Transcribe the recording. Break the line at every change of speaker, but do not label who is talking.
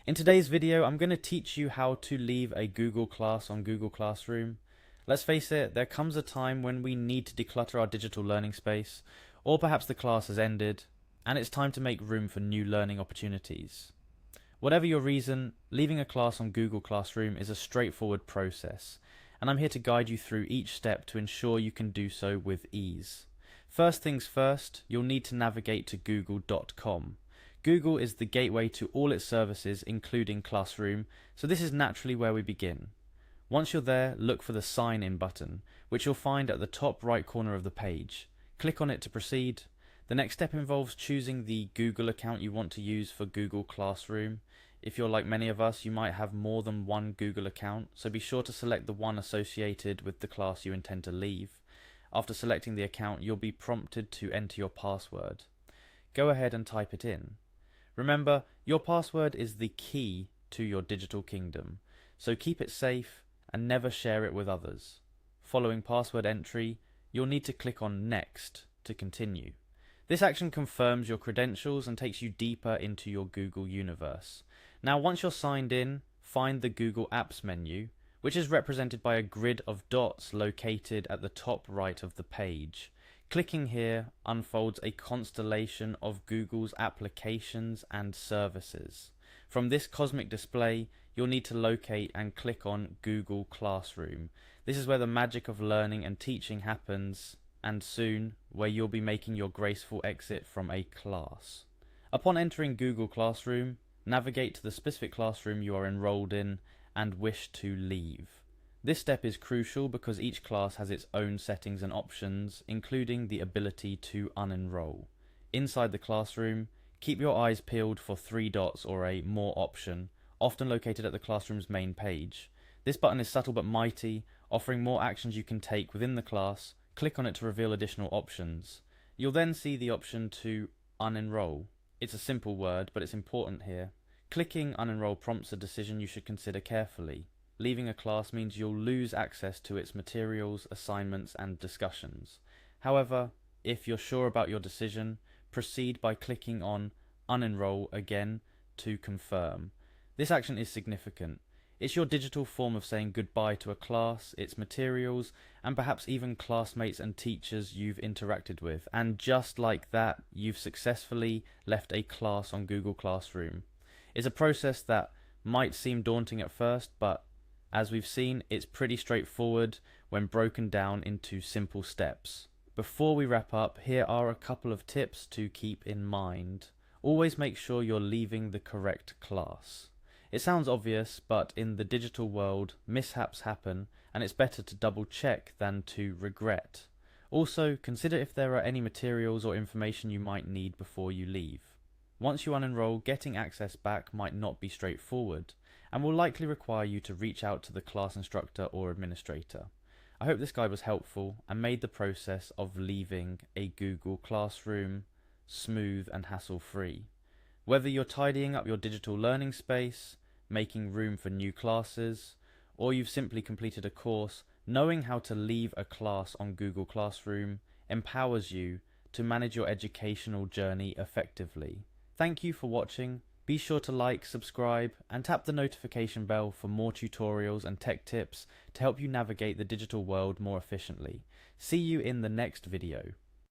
In today's video, I'm going to teach you how to leave a Google class on Google Classroom. Let's face it, there comes a time when we need to declutter our digital learning space, or perhaps the class has ended, and it's time to make room for new learning opportunities. Whatever your reason, leaving a class on Google Classroom is a straightforward process, and I'm here to guide you through each step to ensure you can do so with ease. First things first, you'll need to navigate to google.com. Google is the gateway to all its services, including Classroom, so this is naturally where we begin. Once you're there, look for the Sign In button, which you'll find at the top right corner of the page. Click on it to proceed. The next step involves choosing the Google account you want to use for Google Classroom. If you're like many of us, you might have more than one Google account, so be sure to select the one associated with the class you intend to leave. After selecting the account, you'll be prompted to enter your password. Go ahead and type it in. Remember, your password is the key to your digital kingdom, so keep it safe and never share it with others. Following password entry, you'll need to click on Next to continue. This action confirms your credentials and takes you deeper into your Google universe. Now, once you're signed in, find the Google Apps menu, which is represented by a grid of dots located at the top right of the page. Clicking here unfolds a constellation of Google's applications and services. From this cosmic display, you'll need to locate and click on Google Classroom. This is where the magic of learning and teaching happens, and soon, where you'll be making your graceful exit from a class. Upon entering Google Classroom, navigate to the specific classroom you are enrolled in and wish to leave. This step is crucial because each class has its own settings and options, including the ability to unenroll. Inside the classroom, keep your eyes peeled for three dots or a More option, often located at the classroom's main page. This button is subtle but mighty, offering more actions you can take within the class. Click on it to reveal additional options. You'll then see the option to unenroll. It's a simple word, but it's important here. Clicking unenroll prompts a decision you should consider carefully. Leaving a class means you'll lose access to its materials, assignments, and discussions. However, if you're sure about your decision, proceed by clicking on unenroll again to confirm. This action is significant. It's your digital form of saying goodbye to a class, its materials, and perhaps even classmates and teachers you've interacted with. And just like that, you've successfully left a class on Google Classroom. It's a process that might seem daunting at first, but as we've seen, it's pretty straightforward when broken down into simple steps. Before we wrap up, here are a couple of tips to keep in mind. Always make sure you're leaving the correct class. It sounds obvious, but in the digital world, mishaps happen, and it's better to double check than to regret. Also, consider if there are any materials or information you might need before you leave. Once you unenroll, getting access back might not be straightforward, and will likely require you to reach out to the class instructor or administrator. I hope this guide was helpful and made the process of leaving a Google Classroom smooth and hassle-free. Whether you're tidying up your digital learning space, making room for new classes, or you've simply completed a course, knowing how to leave a class on Google Classroom empowers you to manage your educational journey effectively. Thank you for watching. Be sure to like, subscribe, and tap the notification bell for more tutorials and tech tips to help you navigate the digital world more efficiently. See you in the next video.